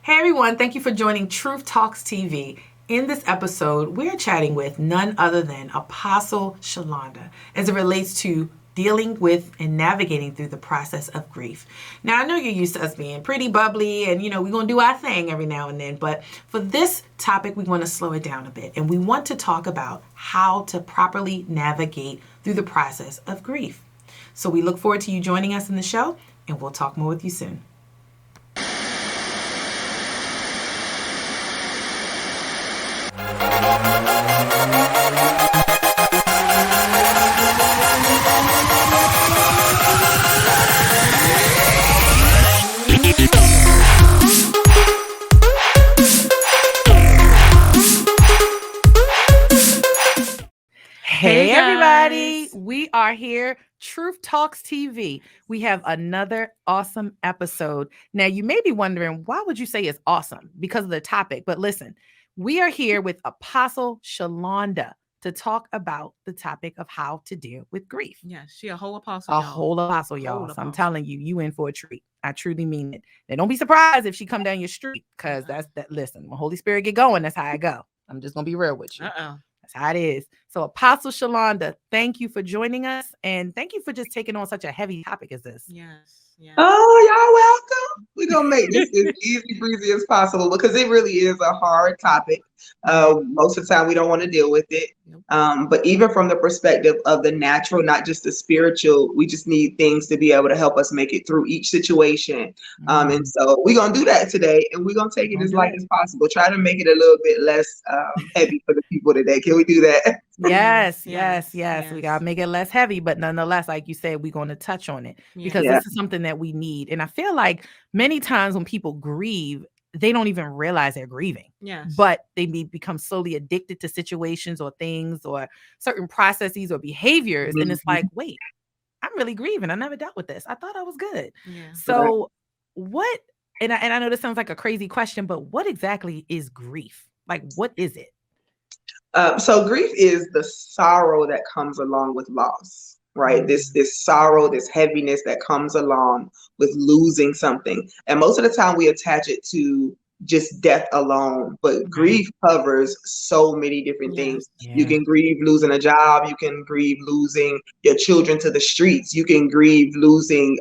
Hey everyone, thank you for joining Truth Talks TV. In this episode, we're chatting with none other than Apostle Shalonda as it relates to dealing with and navigating through the process of grief. Now, I know you're used to us being pretty bubbly and, we're going to do our thing every now and then, but for this topic, we want to slow it down a bit and we want to talk about how to properly navigate through the process of grief. So we look forward to you joining us in the show and we'll talk more with you soon. Hey everybody, we are here, Truth Talks TV. We have another awesome episode. Now you may be wondering, why would you say it's awesome? Because of the topic. But listen, we are here with Apostle Shalonda to talk about the topic of how to deal with grief. Yes, she a whole apostle. Whole apostle, y'all. So I'm telling you, you in for a treat. I truly mean it. And don't be surprised if she come down your street, because listen, when Holy Spirit get going, that's how I go. I'm just gonna be real with you. That's how it is. So Apostle Shalonda, thank you for joining us. And thank you for just taking on such a heavy topic as this. Yes. Oh, y'all welcome. We're going to make this as easy breezy as possible because it really is a hard topic. Most of the time we don't want to deal with it. But even from the perspective of the natural, not just the spiritual, we just need things to be able to help us make it through each situation. And so we're going to do that today, and we're going to take it as light as possible. Try to make it a little bit less heavy for the people today. Can we do that? Yes. We got to make it less heavy, but nonetheless, like you said, we're going to touch on it because this is something that we need. And I feel like many times when people grieve, they don't even realize they're grieving. Yes. But they become slowly addicted to situations or things or certain processes or behaviors. And it's like, wait, I'm really grieving. I never dealt with this. I thought I was good. Yeah. So what, and I know this sounds like a crazy question, but what exactly is grief? Like, what is it? So grief is the sorrow that comes along with loss, right? This sorrow, this heaviness that comes along with losing something. And most of the time we attach it to just death alone, but grief covers so many different things. You can grieve losing a job. You can grieve losing your children to the streets. You can grieve losing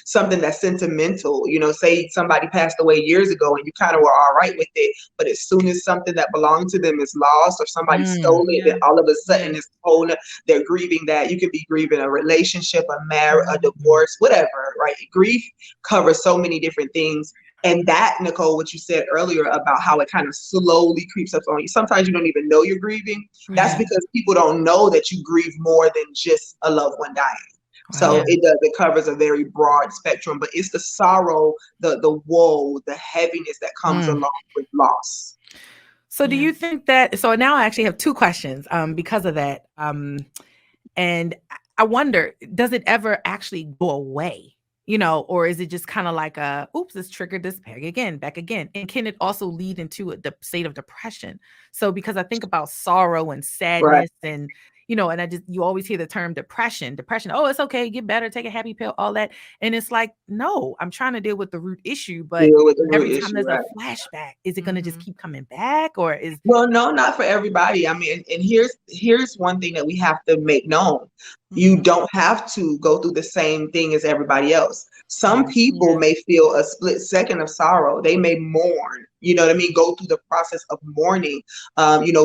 something that's sentimental. Say somebody passed away years ago and you kind of were all right with it, but as soon as something that belonged to them is lost or somebody stole it, then all of a sudden it's whole. They're grieving that. You could be grieving a relationship, a marriage, a divorce, whatever, right? Grief covers so many different things. And that, Nicole, what you said earlier about how it kind of slowly creeps up on you. Sometimes you don't even know you're grieving. That's because people don't know that you grieve more than just a loved one dying. So it covers a very broad spectrum, but it's the sorrow, the woe, the heaviness that comes along with loss. So do you think that, so now I actually have two questions because of that. And I wonder, does it ever actually go away? Or is it just kind of like oops, it's triggered this back again. And can it also lead into a state of depression? So because I think about sorrow and sadness and, and you always hear the term depression. Oh, it's okay. Get better. Take a happy pill, all that. And it's like, no, I'm trying to deal with the root issue. But every time there's a flashback, is it going to just keep coming back or is? Well, no, not for everybody. I mean, and here's one thing that we have to make known. You don't have to go through the same thing as everybody else. Some people may feel a split second of sorrow. They may mourn, go through the process of mourning,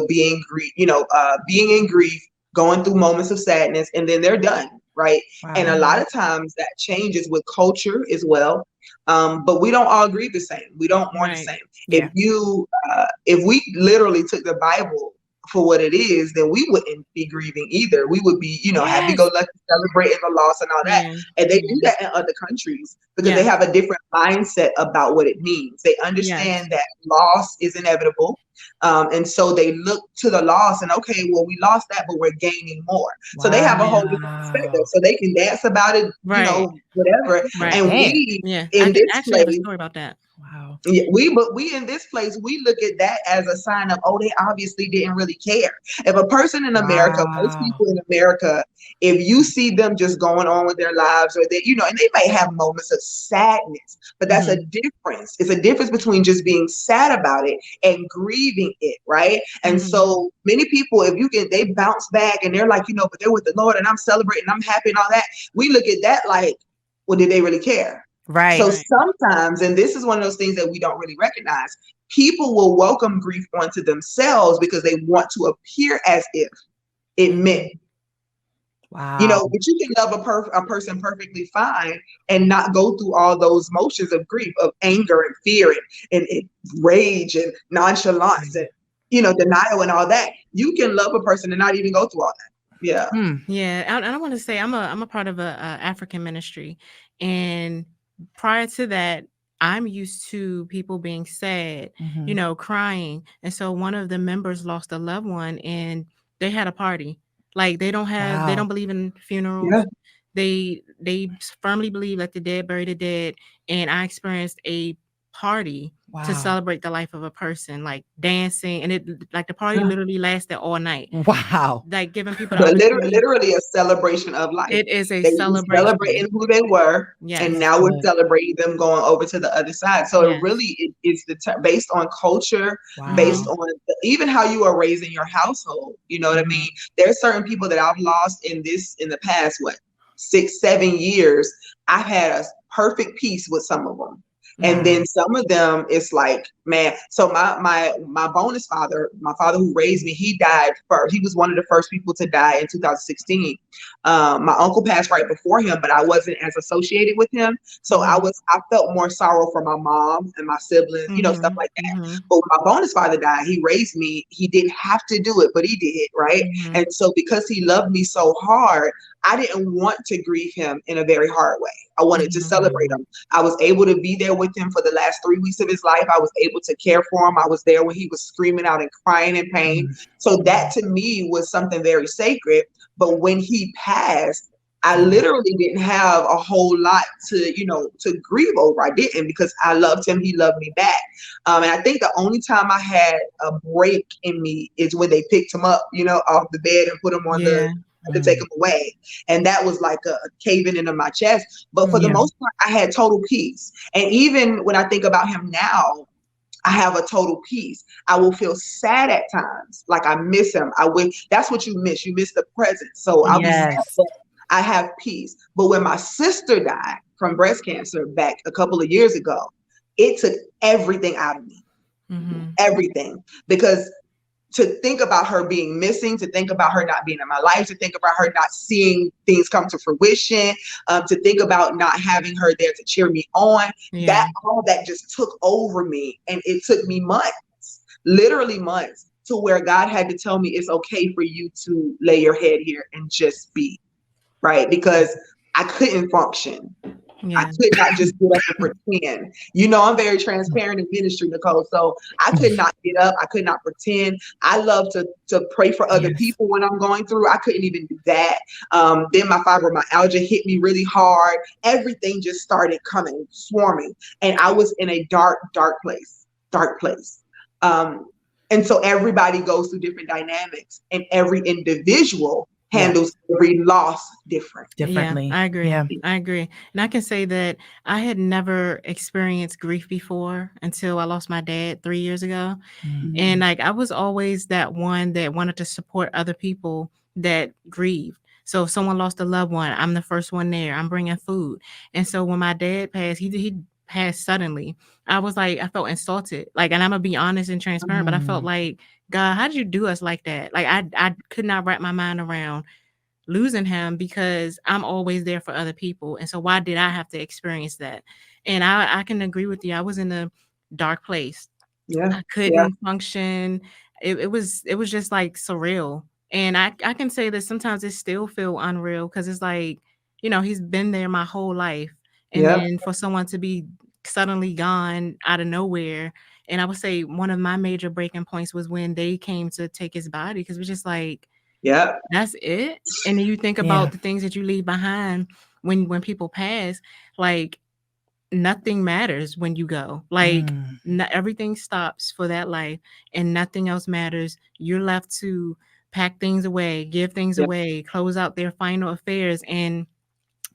being in grief, going through moments of sadness, and then they're done, right? Wow. And a lot of times that changes with culture as well. But we don't all grieve the same. We don't mourn the same. Yeah. If we literally took the Bible for what it is, then we wouldn't be grieving either. We would be, happy-go-lucky, celebrating the loss and all that. And they do that in other countries because they have a different mindset about what it means. They understand that loss is inevitable. And so they look to the loss and, okay, well, we lost that, but we're gaining more. So they have a whole different perspective. Wow. So they can dance about it, Right. whatever. Right. And Dang. we Yeah. in I this actually have a place, story about that. Wow. yeah, we in this place, we look at that as a sign of, oh, they obviously didn't really care. If a person in America, most Wow. people in America, if you see them just going on with their lives, or they, and they may have moments of sadness, but that's a difference. It's a difference between just being sad about it and grieving it, right? And so many people, if you can, they bounce back and they're like, but they're with the Lord and I'm celebrating, I'm happy and all that. We look at that like, well, did they really care? So Right. sometimes, and this is one of those things that we don't really recognize, people will welcome grief onto themselves because they want to appear as if it meant, Wow. but you can love a person perfectly fine and not go through all those motions of grief, of anger and fear and rage and nonchalance and, denial and all that. You can love a person and not even go through all that. Yeah. Yeah. I want to say I'm a part of a African ministry, and prior to that, I'm used to people being sad, crying. And so one of the members lost a loved one and they had a party. Like they don't believe in Yeah. funerals. They firmly believe that the dead bury the dead. And I experienced a party to celebrate the life of a person, like dancing. And the party literally lasted all night. Wow. Like giving people the But opportunity. literally a celebration of life. It is a They were celebration. celebrating who they were, Yes. and now we're celebrating them going over to the other side. So it really is based on culture, based on even how you are raised in your household. You know what I mean? There's certain people that I've lost in the past 6-7 years. I've had a perfect peace with some of them. And then some of them, it's like, man. So my bonus father, my father who raised me, he died first. He was one of the first people to die in 2016. My uncle passed right before him, but I wasn't as associated with him. So I felt more sorrow for my mom and my siblings, stuff like that. But when my bonus father died, he raised me. He didn't have to do it, but he did, right? And so because he loved me so hard, I didn't want to grieve him in a very hard way. I wanted to celebrate him. I was able to be there with him for the last 3 weeks of his life. I was able to care for him. I was there when he was screaming out and crying in pain. So that to me was something very sacred. But when he passed, I literally didn't have a whole lot to grieve over. I didn't, because I loved him. He loved me back. And I think the only time I had a break in me is when they picked him up, off the bed and put him on to take him away. And that was like a caving into my chest. But for the most part, I had total peace. And even when I think about him now, I have a total peace. I will feel sad at times, like I miss him. That's what you miss. You miss the presence. So I'll be sad, but I have peace. But when my sister died from breast cancer back a couple of years ago, it took everything out of me. Everything. Because to think about her being missing, to think about her not being in my life, to think about her not seeing things come to fruition, to think about not having her there to cheer me on, all that just took over me. And it took me months, literally months, to where God had to tell me it's okay for you to lay your head here and just be, right? Because I couldn't function. I could not just get up and pretend. I'm very transparent in ministry, Nicole. So I could not get up. I could not pretend. I love to pray for other people when I'm going through. I couldn't even do that. Then my fibromyalgia hit me really hard. Everything just started swarming. And I was in a dark place. And so everybody goes through different dynamics, and every individual handles every loss differently. I agree. I agree. And I can say that I had never experienced grief before until I lost my dad 3 years ago. And I was always that one that wanted to support other people that grieved. So if someone lost a loved one, I'm the first one there. I'm bringing food. And so when my dad passed, he passed suddenly. I felt insulted. And I'm gonna be honest and transparent, but I felt like, God, how did you do us like that? I could not wrap my mind around losing him, because I'm always there for other people. And so why did I have to experience that? And I can agree with you. I was in a dark place. I couldn't function. It was just surreal. And I can say that sometimes it still feel unreal, because it's he's been there my whole life. And then for someone to be suddenly gone out of nowhere, And I would say one of my major breaking points was when they came to take his body, because it was just like, Yeah. that's it. And then you think about the things that you leave behind when people pass, like nothing matters when you go. Like everything stops for that life and nothing else matters. You're left to pack things away, give things away, close out their final affairs. And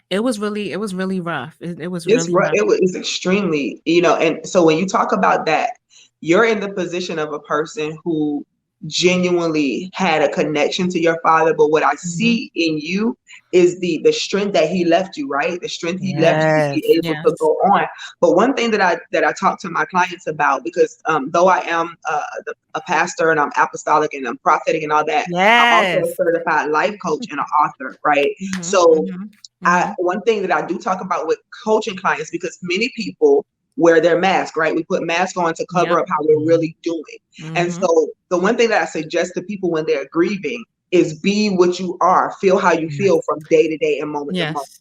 it was really rough. It was really rough. It's extremely, you know, and so when you talk about that, you're in the position of a person who genuinely had a connection to your father. But what I see in you is the strength that he left you, right? The strength he left you to be able to go on. But one thing that I talk to my clients about, because though I am a pastor and I'm apostolic and I'm prophetic and all that, I'm also a certified life coach and an author, right? So one thing that I do talk about with coaching clients, because many people wear their mask, right? We put masks on to cover up how we're really doing. And so the one thing that I suggest to people when they're grieving is be what you are, feel how you feel from day to day and moment to moment.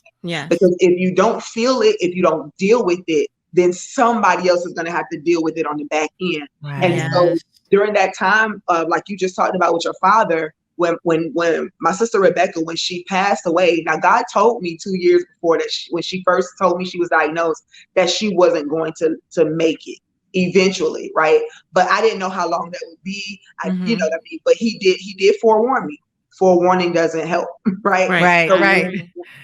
Because if you don't feel it, if you don't deal with it, then somebody else is going to have to deal with it on the back end. And so during that time, like you just talked about with your father, when my sister Rebecca, when she passed away, now God told me 2 years before that when she first told me she was diagnosed, that she wasn't going to make it eventually, right? But I didn't know how long that would be. You know what I mean? But he did forewarn me. Forewarning doesn't help, right?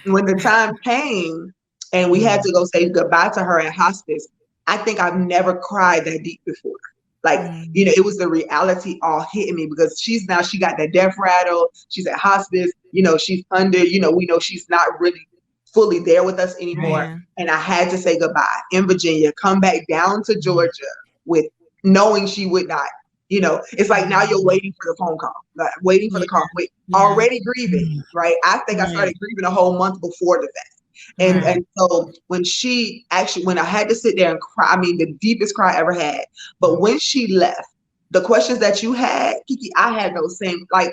When the time came and we had to go say goodbye to her in hospice, I think I've never cried that deep before. Like, you know, it was the reality all hitting me, because she got that death rattle. She's at hospice, you know, she's under, you know, we know she's not really fully there with us anymore. And I had to say goodbye in Virginia, come back down to Georgia with knowing she would not, you know, it's like now you're waiting for the phone call, like waiting for the call, already grieving, right? I think I started grieving a whole month before the fact. And so when I had to sit there and cry, I mean, the deepest cry I ever had, but when she left, the questions that you had, Keke, I had those same, like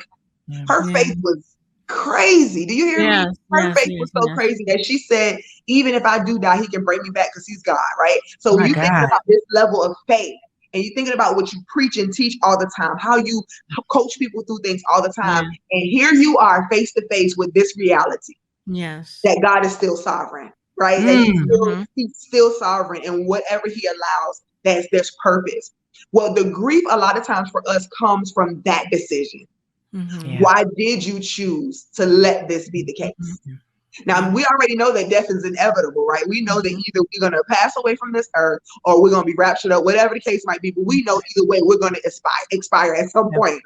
her face was crazy. Do you hear me? Her face was so crazy that she said, even if I do die, he can bring me back because he's God, right? So you think about this level of faith, and you're thinking about what you preach and teach all the time, how you coach people through things all the time. And here you are face to face with this reality. That God is still sovereign, right? That he's still sovereign, and whatever he allows, there's purpose. Well, the grief a lot of times for us comes from that decision. Why did you choose to let this be the case? Now, we already know that death is inevitable, right? We know that either we're going to pass away from this earth or we're going to be raptured up, whatever the case might be. But we know either way we're going to expire at some point.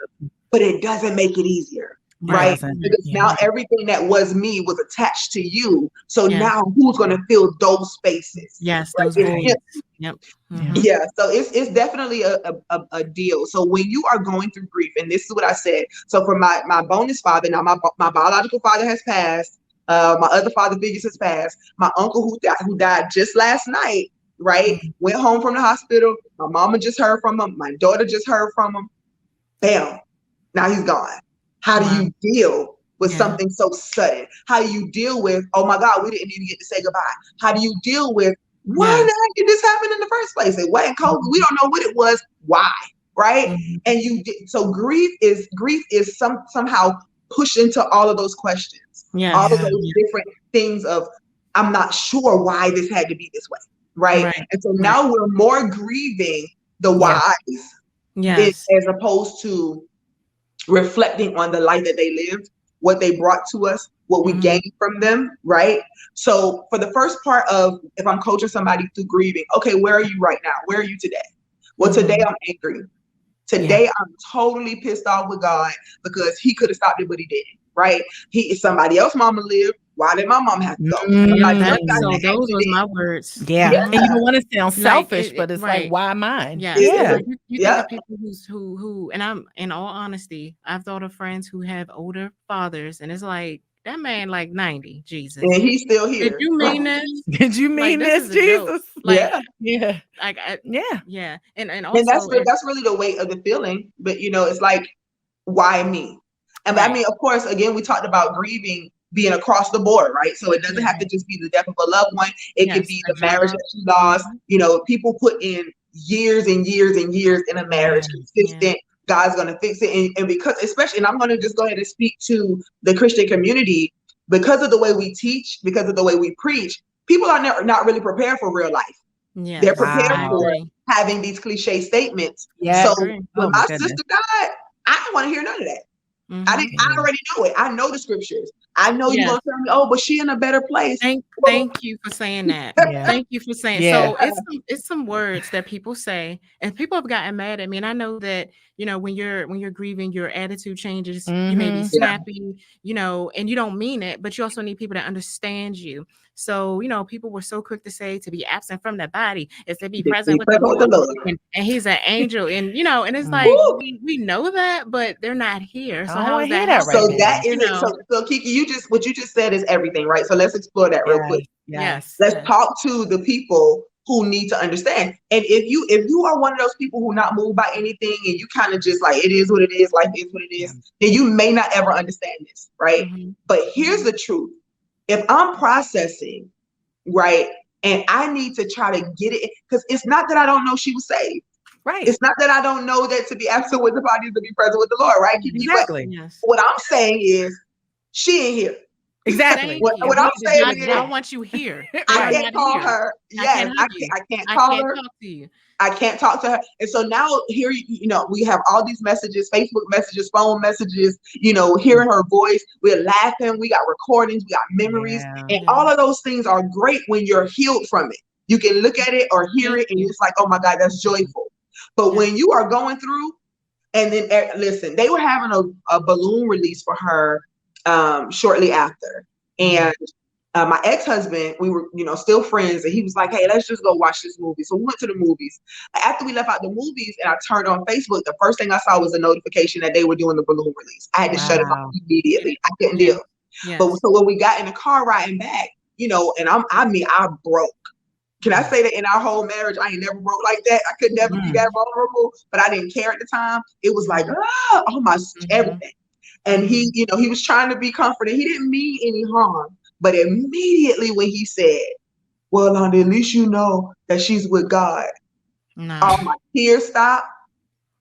But it doesn't make it easier. Right? Because now everything that was me was attached to you. So now who's going to fill those spaces? Those voids. Yeah, so it's definitely a deal. So when you are going through grief, and this is what I said. So for my bonus father, now my biological father has passed. My other father figures has passed. My uncle who died just last night, right? Went home from the hospital. My mama just heard from him. My daughter just heard from him. Bam. Now he's gone. How do you deal with something so sudden? How do you deal with, oh my God, we didn't even get to say goodbye? How do you deal with, why the heck did this happen in the first place? It wasn't COVID. We don't know what it was. Why? Right? And so grief is somehow pushed into all of those questions. All of those different things of, I'm not sure why this had to be this way. Right? And so now we're more grieving the whys as opposed to reflecting on the life that they lived, what they brought to us, what we gained from them, right? So for the first part of, if I'm coaching somebody through grieving, okay, where are you right now? Where are you today? Well, today I'm angry. Today I'm totally pissed off with God because he could have stopped it, but he didn't, right? Somebody else mama lived. Why did my mom have to go? Those were my words. And you don't want to sound selfish, but it's like, why mine? You think of people who, and I'm, in all honesty, I've thought of friends who have older fathers, and it's like, that man like 90, Jesus. And he's still here. Did you mean this? Did you mean this, Jesus? Like, And also, that's really the weight of the feeling. But you know, it's like, why me? And I mean, of course, again, we talked about grieving being across the board, right? So it doesn't have to just be the death of a loved one. It could be the marriage that you lost. You know, people put in years and years and years in a marriage, consistent. God's going to fix it. And because, especially, and I'm going to just go ahead and speak to the Christian community, because of the way we teach, because of the way we preach, people are not really prepared for real life. Yeah. They're prepared for having these cliche statements. So when my sister died, I didn't want to hear none of that. I already know it. I know the scriptures. I know you're gonna tell me, oh, but she in a better place. Thank you for saying that. Thank you for saying. So it's some words that people say, and people have gotten mad at me. And I know that, you know, when you're grieving, your attitude changes. You may be snappy, you know, and you don't mean it, but you also need people to understand you. So, you know, people were so quick to say to be absent from the body is to be present with the Lord. And he's an angel, and you know, and it's like we know that, but they're not here. So how is that? So that is it. So Keke, what you just said is everything, right? So let's explore that real quick. Yes. Let's talk to the people who need to understand. And if you are one of those people who not moved by anything, and you kind of just like, it is what it is, life is what it is, then you may not ever understand this, right? But here's the truth. If I'm processing, right, and I need to try to get it, because it's not that I don't know she was saved. Right. It's not that I don't know that to be absent with the body is to be present with the Lord, right? Exactly. What I'm saying is, she ain't here. Exactly. What I'm saying is, I want you here. I can't call her. Yes, I can't call her. Talk to you. I can't talk to her. And so now here, you know, we have all these messages, Facebook messages, phone messages, you know, hearing her voice. We're laughing. We got recordings. We got memories. And all of those things are great when you're healed from it. You can look at it or hear it and it's like, oh my God, that's joyful. But when you are going through, and then listen, they were having a balloon release for her shortly after. And my ex-husband, we were, you know, still friends, and he was like, hey, let's just go watch this movie. So we went to the movies. After we left out the movies and I turned on Facebook, the first thing I saw was a notification that they were doing the balloon release. I had to shut it off immediately. I couldn't deal. But so when we got in the car riding back, you know, and I broke. Can I say that in our whole marriage, I ain't never broke like that? I could never be that vulnerable, but I didn't care at the time. It was like, oh my, everything. And he, you know, he was trying to be comforting. He didn't mean any harm. But immediately when he said, well, Londa, at least you know that she's with God. All my tears stopped.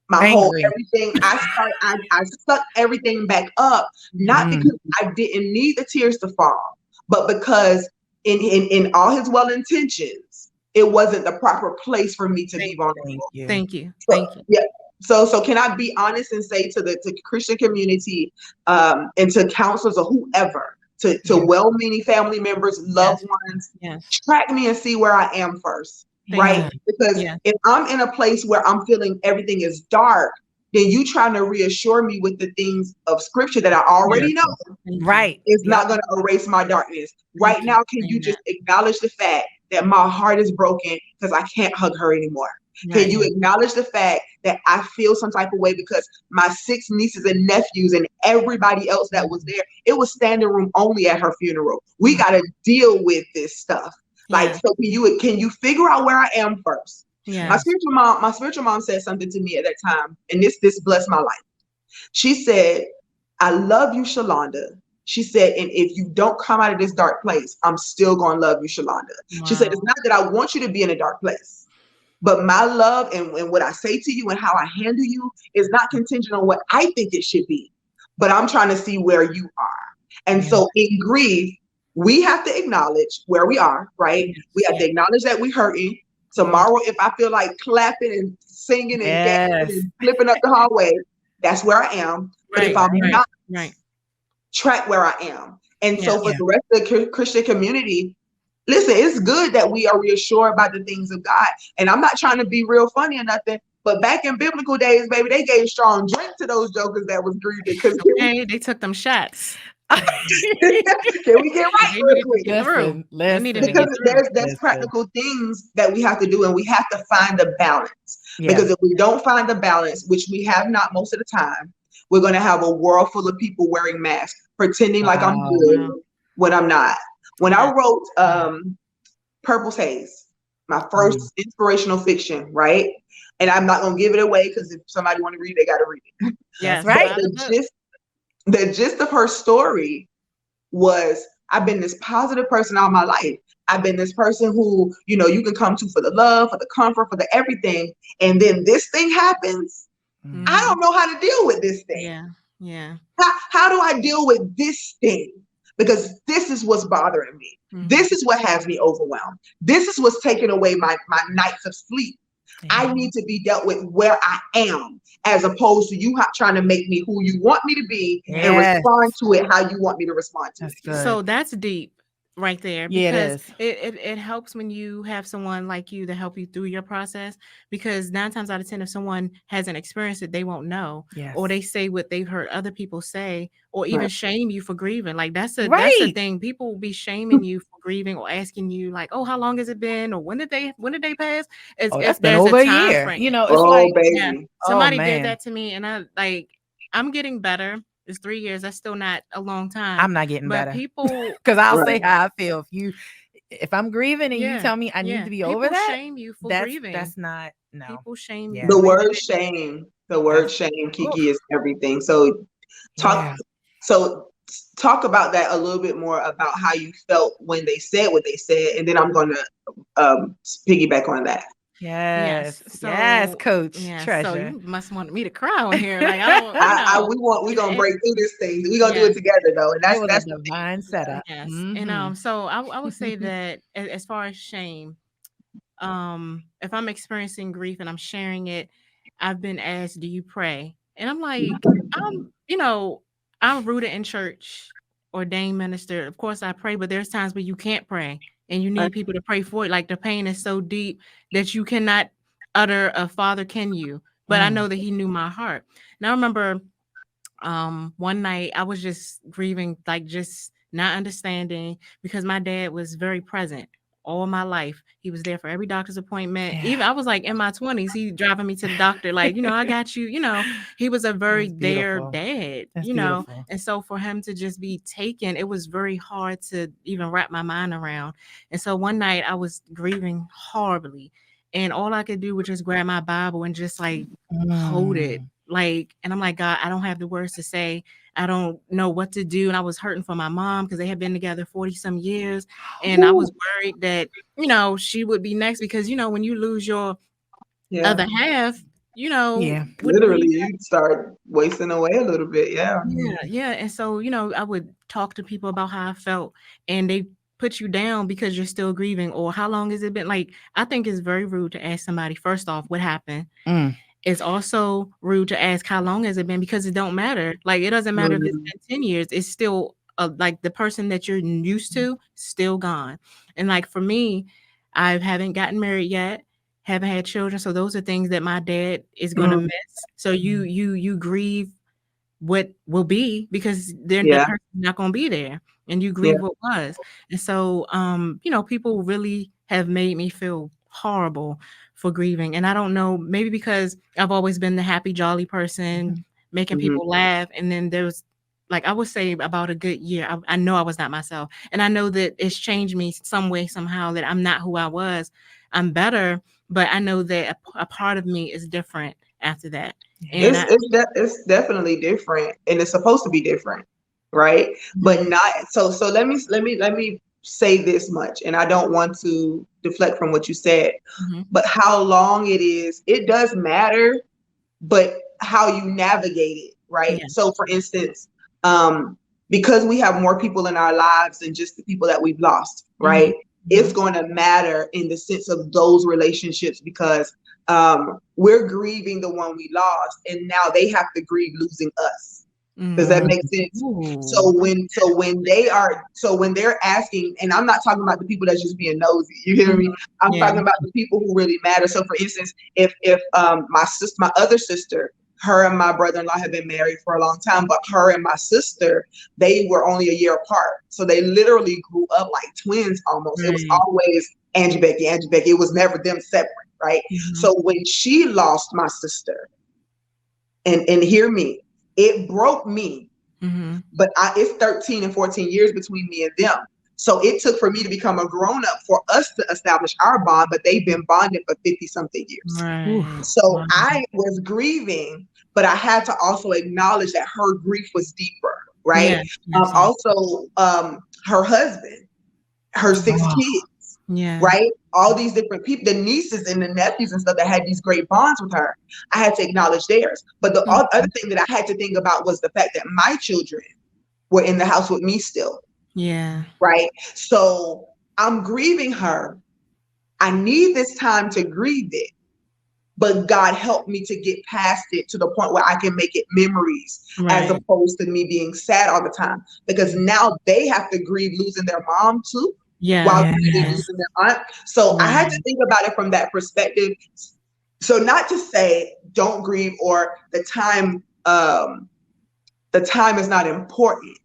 My whole everything. I sucked everything back up, not because I didn't need the tears to fall, but because in all his well intentions, it wasn't the proper place for me to be vulnerable. Thank you. Yeah. So can I be honest and say to the Christian community and to counselors or whoever, to well-meaning family members, loved ones, track me and see where I am first, right? Because if I'm in a place where I'm feeling everything is dark, then you trying to reassure me with the things of scripture that I already know. Right. It's not going to erase my darkness. Right now, can you just acknowledge the fact that my heart is broken because I can't hug her anymore? Can you acknowledge the fact that I feel some type of way because my 6 nieces and nephews and everybody else that was there, it was standing room only at her funeral. We got to deal with this stuff. Like, so can you figure out where I am first? My spiritual mom said something to me at that time, and this blessed my life. She said, I love you, Shalonda. She said, and if you don't come out of this dark place, I'm still going to love you, Shalonda. She said, it's not that I want you to be in a dark place, but my love and what I say to you and how I handle you is not contingent on what I think it should be, but I'm trying to see where you are. And so in grief, we have to acknowledge where we are, right? We have to acknowledge that we're hurting. Tomorrow, if I feel like clapping and singing and dancing and flipping up the hallway, that's where I am. But if I'm not, track where I am. And so for the rest of the Christian community, listen, it's good that we are reassured about the things of God. And I'm not trying to be real funny or nothing, but back in biblical days, baby, they gave strong drink to those jokers that was grieving. Because they took them shots. Can we get right real quick? Because there's practical things that we have to do, and we have to find the balance. Because if we don't find the balance, which we have not most of the time, we're going to have a world full of people wearing masks, pretending like I'm good when I'm not. When I wrote Purple's Haze, my first inspirational fiction, right? And I'm not going to give it away because if somebody want to read it, they got to read it. Yes, right. The gist of her story was, I've been this positive person all my life. I've been this person who, you can come to for the love, for the comfort, for the everything. And then this thing happens. I don't know how to deal with this thing. Yeah. How do I deal with this thing? Because this is what's bothering me. This is what has me overwhelmed. This is what's taking away my nights of sleep. I need to be dealt with where I am, as opposed to you trying to make me who you want me to be and respond to it how you want me to respond to it. So that's deep right there, Yeah, because it helps when you have someone like you to help you through your process, because 9 times out of 10, if someone hasn't experienced it, they won't know. Or they say what they've heard other people say, or even shame you for grieving. Like that's the thing. People will be shaming you for grieving, or asking you like, oh, how long has it been, or when did they pass? As if there's over a a time year. frame. You know, it's like baby. Somebody did that to me, and I'm getting better. It's 3 years. That's still not a long time. I'm not getting better. People, because I'll say how I feel. If I'm grieving and you tell me I need to be over that, shame you for grieving. That's not People shame you. The word shame, Keke, is everything. So talk about that a little bit more, about how you felt when they said what they said, and then I'm going to piggyback on that. Yes, Coach Treasure. So you must want me to cry on here. Like we're gonna break through this thing. We're gonna do it together though, and that's a divine setup. Yes, and so I would say that as far as shame, if I'm experiencing grief and I'm sharing it, I've been asked, "Do you pray?" And I'm like, I'm rooted in church, ordained minister. Of course, I pray, but there's times where you can't pray. And you need people to pray for it. Like the pain is so deep that you cannot utter a "Father, can you?" But I know that he knew my heart. Now I remember one night I was just grieving, like just not understanding, because my dad was very present all my life. He was there for every doctor's appointment. Even I was like in my 20s, he driving me to the doctor, like, I got you, he was a very there dad, beautiful. And so for him to just be taken, it was very hard to even wrap my mind around. And so one night I was grieving horribly, and all I could do was just grab my Bible and just like hold it. And I'm like, God, I don't have the words to say. I don't know what to do. And I was hurting for my mom, because they had been together 40 some years. And I was worried that, she would be next, because, when you lose your other half, literally you start wasting away a little bit. Yeah. And so, I would talk to people about how I felt, and they put you down because you're still grieving, or how long has it been? Like, I think it's very rude to ask somebody, first off, what happened. It's also rude to ask how long has it been, because it don't matter. Like, it doesn't matter if it's been 10 years. It's still like the person that you're used to still gone. And like for me, I haven't gotten married yet, haven't had children. So those are things that my dad is going to miss. So you grieve what will be, because they're not going to be there, and you grieve what was. And so, people really have made me feel horrible for grieving. And I don't know, maybe because I've always been the happy, jolly person, making people laugh. And then there's, like, I would say about a good year, I know I was not myself. And I know that it's changed me some way, somehow, that I'm not who I was. I'm better, but I know that a part of me is different after that. And it's definitely different, and it's supposed to be different, right? But not so. So let me say this much, and I don't want to deflect from what you said, but how long it does matter, but how you navigate it, right? So for instance, because we have more people in our lives than just the people that we've lost, right? It's going to matter in the sense of those relationships, because we're grieving the one we lost, and now they have to grieve losing us. Does that make sense? So when they're asking, and I'm not talking about the people that's just being nosy, you hear me? I'm talking about the people who really matter. So for instance, if my other sister, her and my brother-in-law have been married for a long time, but her and my sister, they were only a year apart. So they literally grew up like twins almost. It was always Angie Becky. It was never them separate, right? So when she lost my sister, and hear me, it broke me, but it's 13 and 14 years between me and them. So it took for me to become a grown-up for us to establish our bond, but they've been bonded for 50-something years. So I was grieving, but I had to also acknowledge that her grief was deeper, right? Also, her husband, her 6 kids, Yeah. Right? All these different people, the nieces and the nephews and stuff that had these great bonds with her, I had to acknowledge theirs. But the other thing that I had to think about was the fact that my children were in the house with me still. Yeah. Right? So I'm grieving her. I need this time to grieve it. But God helped me to get past it to the point where I can make it memories as opposed to me being sad all the time. Because now they have to grieve losing their mom too, while grieving losing their aunt. So I had to think about it from that perspective. So not to say don't grieve or the time is not important,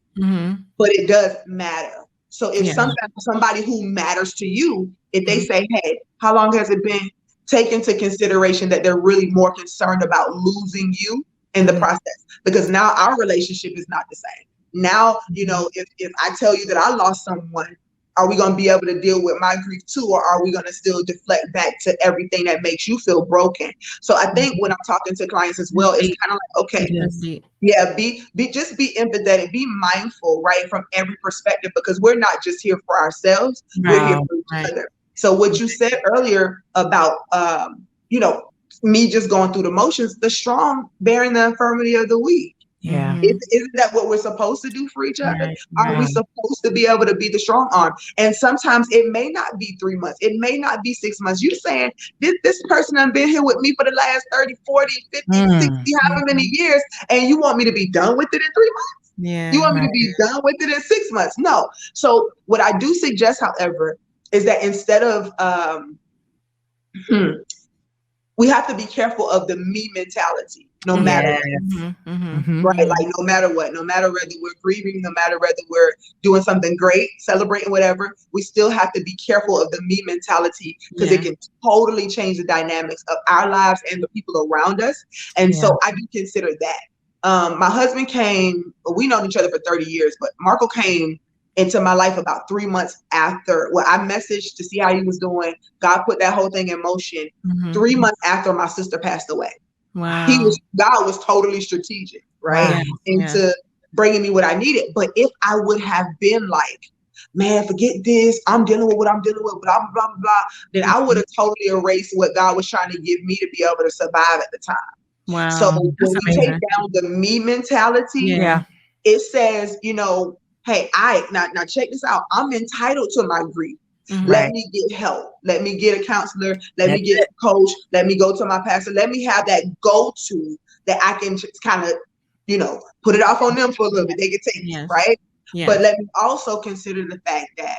but it does matter. So if somebody who matters to you, if they say, hey, how long has it been? Take into consideration that they're really more concerned about losing you in the process, because now our relationship is not the same. Now, you know, if I tell you that I lost someone, are we going to be able to deal with my grief too? Or are we going to still deflect back to everything that makes you feel broken? So I think when I'm talking to clients as well, it's kind of like, okay, just be empathetic, be mindful, right? From every perspective, because we're not just here for ourselves, we're here for each other. So what you said earlier about, you know, me just going through the motions, the strong bearing the infirmity of the weak. Yeah. Isn't that what we're supposed to do for each other? Are we supposed to be able to be the strong arm? And sometimes it may not be 3 months. It may not be 6 months. You're saying this person has been here with me for the last 30, 40, 50, 60, however many years, and you want me to be done with it in 3 months? Yeah. You want me to be done with it in 6 months? No. So what I do suggest, however, is that instead of we have to be careful of the me mentality, no matter what. Right? Like no matter what, no matter whether we're grieving, no matter whether we're doing something great, celebrating, whatever, we still have to be careful of the me mentality, because it can totally change the dynamics of our lives and the people around us. And so I do consider that. My husband came, we known each other for 30 years, but Marco came into my life about 3 months after. Well, I messaged to see how he was doing. God put that whole thing in motion 3 months after my sister passed away. Wow. God was totally strategic, right? Into bringing me what I needed. But if I would have been like, man, forget this, I'm dealing with what I'm dealing with, blah, blah, blah, blah, then I would have totally erased what God was trying to give me to be able to survive at the time. Wow. So when we take down the me mentality, it says, you know, hey, now check this out. I'm entitled to my grief. Let me get help. Let me get a counselor. Let me get a coach. Let me go to my pastor. Let me have that go-to that I can just kind of, you know, put it off on them for a little bit. They can take it, right? But let me also consider the fact that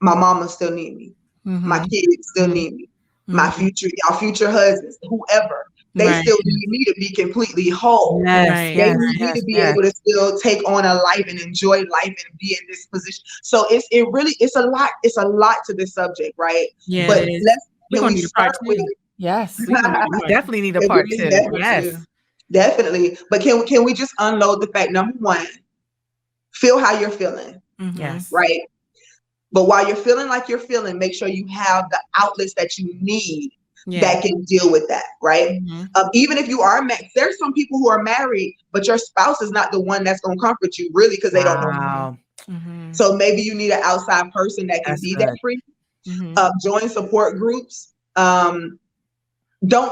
my mama still need me. My kids still need me. My y'all future husbands, whoever. They still need me to be completely whole. They need me to be able to still take on a life and enjoy life and be in this position. So it's a lot to this subject, right? Yeah, but can we start with it? Yes, we definitely need a part 2. Yes, definitely. But can we just unload the fact, number one, feel how you're feeling. Yes, right? But while you're feeling like you're feeling, make sure you have the outlets that you need that can deal with that, right? Even if you are married, there's some people who are married, but your spouse is not the one that's going to comfort you, really, because they don't know. So maybe you need an outside person that can be that for you. Join support groups. Don't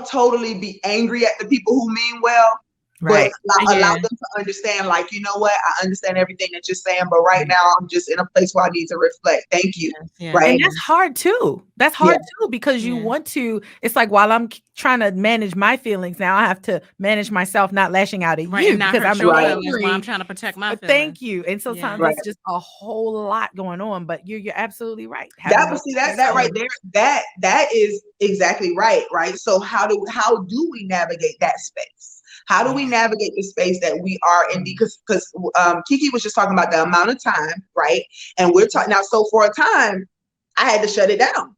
totally be angry at the people who mean well, but allow them to understand, like, you know what, I understand everything that you're saying, but right now I'm just in a place where I need to reflect. Thank you. Right. And that's hard too. That's hard too, because you want to, it's like, while I'm trying to manage my feelings, now I have to manage myself, not lashing out at you, because I'm angry. I'm trying to protect my feelings. Thank you. And sometimes it's just a whole lot going on, but you're absolutely right. That right there, that is exactly right. Right. So how do we navigate that space? How do we navigate the space that we are in? Because Keke was just talking about the amount of time, right? And we're talking now. So for a time, I had to shut it down.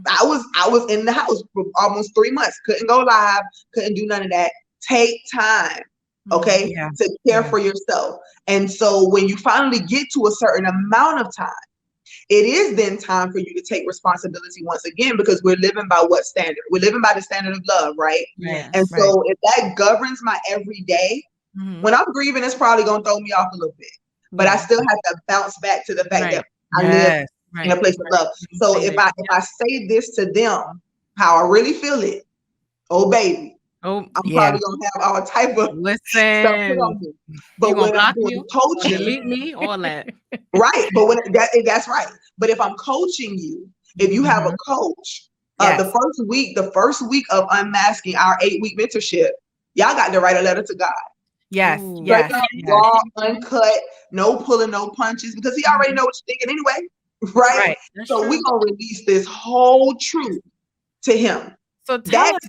I was in the house for almost 3 months. Couldn't go live. Couldn't do none of that. Take time, okay, to care for yourself. And so when you finally get to a certain amount of time, it is then time for you to take responsibility once again, because we're living by what standard? We're living by the standard of love, right? And so if that governs my everyday, when I'm grieving, it's probably going to throw me off a little bit. But I still have to bounce back to the fact that I live in a place of love. So if I say this to them, how I really feel it, oh baby, I'm probably gonna have all type of stuff put on me. But when I'm doing coaching, delete me, all that. Right. But that's right. But if I'm coaching you, if you have a coach, the first week of unmasking our 8-week mentorship, y'all got to write a letter to God. Yes. Ooh. Yes. Raw, uncut, no pulling, no punches, because he already know what you're thinking anyway. Right. So we're gonna release this whole truth to him. So tell us.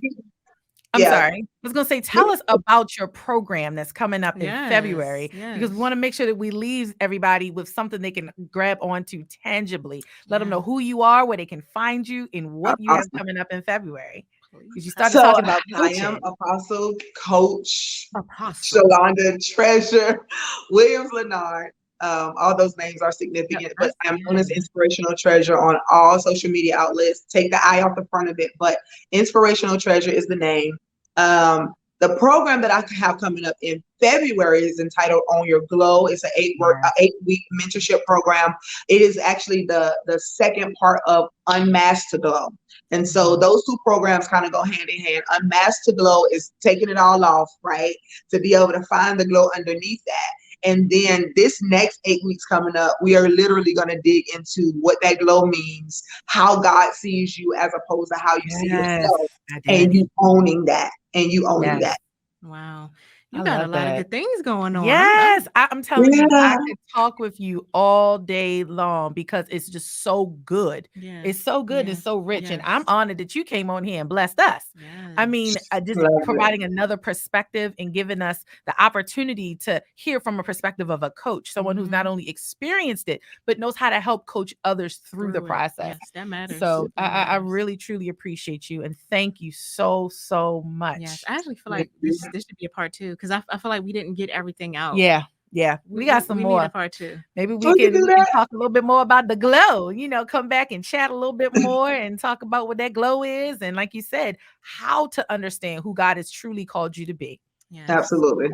I'm sorry. I was going to say, tell us about your program that's coming up in February, because we want to make sure that we leave everybody with something they can grab onto tangibly. Let them know who you are, where they can find you, and what you have coming up in February. Because you started talking about coaching. I am Apostle Coach Shalonda Treasure Williams-Lynard. All those names are significant, but I'm known as Inspirational Treasure on all social media outlets. Take the I off the front of it, but Inspirational Treasure is the name. The program that I have coming up in February is entitled On Your Glow. It's an 8-week mentorship program. It is actually the second part of Unmasked to Glow. And so those two programs kind of go hand in hand. Unmasked to Glow is taking it all off, right? To be able to find the glow underneath that. And then this next 8 weeks coming up, we are literally going to dig into what that glow means, how God sees you as opposed to how you see yourself, and you owning that, that. Wow. You got a lot of good things going on. Yes. I'm telling you, I could talk with you all day long because it's just so good. It's so good. It's so rich. And I'm honored that you came on here and blessed us. I mean, just providing another perspective and giving us the opportunity to hear from a perspective of a coach, someone who's not only experienced it, but knows how to help coach others through the process. Yes, that matters. So I really, truly appreciate you. And thank you so, so much. Yes, I actually feel like this should be a part 2, because I feel like we didn't get everything out. Yeah. We got some more. Need a part 2. Maybe we can talk a little bit more about the glow, come back and chat a little bit more and talk about what that glow is. And like you said, how to understand who God has truly called you to be. Yes. Absolutely.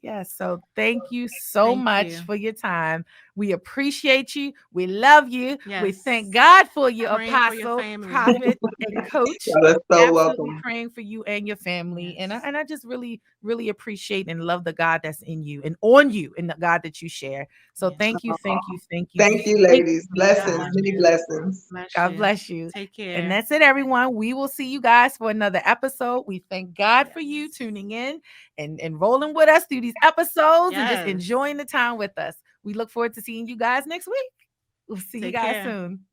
Yes. So thank you so much for your time. We appreciate you. We love you. We thank God for you, Apostle, Prophet, and Coach. That's so welcome. Praying for you and your family. And I just really, really appreciate and love the God that's in you and on you and the God that you share. So thank you. Thank you, ladies. Blessings, many blessings. God bless you. Take care. And that's it, everyone. We will see you guys for another episode. We thank God for you tuning in and rolling with us through these episodes and just enjoying the time with us. We look forward to seeing you guys next week. We'll see you guys soon.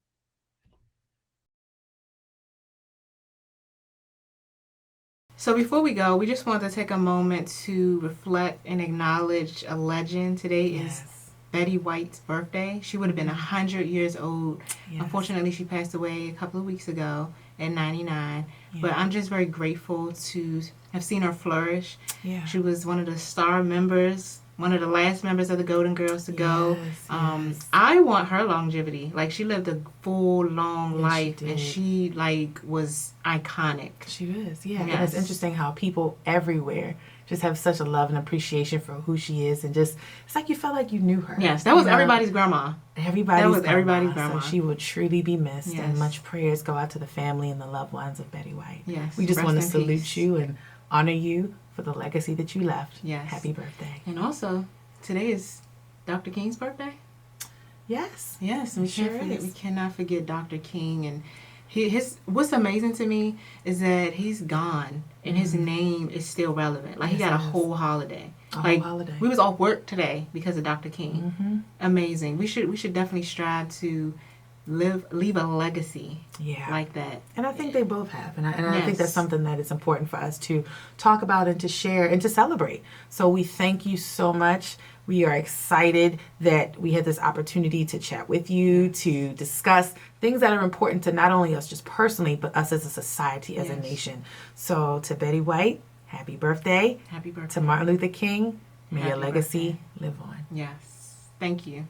So before we go, we just wanted to take a moment to reflect and acknowledge a legend. Today is Betty White's birthday. She would have been 100 years old. Unfortunately, she passed away a couple of weeks ago at 99. But I'm just very grateful to have seen her flourish. She was one of the star members, one of the last members of the Golden Girls to go. I want her longevity. Like, she lived a full, long life, and she, was iconic. She was, And it's interesting how people everywhere just have such a love and appreciation for who she is, and just, it's like you felt like you knew her. Yes, that was everybody's grandma. Everybody's grandma. So she will truly be missed, and much prayers go out to the family and the loved ones of Betty White. Yes, we just want to salute you and honor you for the legacy that you left. Yes. Happy birthday. And also, today is Dr. King's birthday. Yes. We cannot forget Dr. King. And what's amazing to me is that he's gone and his name is still relevant. Like, he got a whole holiday. We was off work today because of Dr. King. Amazing. We should definitely strive to leave a legacy like that. And I think they both have. And I think that's something that is important for us to talk about and to share and to celebrate. So we thank you so much. We are excited that we had this opportunity to chat with you, to discuss things that are important to not only us just personally, but us as a society, as a nation. So to Betty White, happy birthday. Happy birthday. To Martin Luther King, may your legacy live on. Yes. Thank you.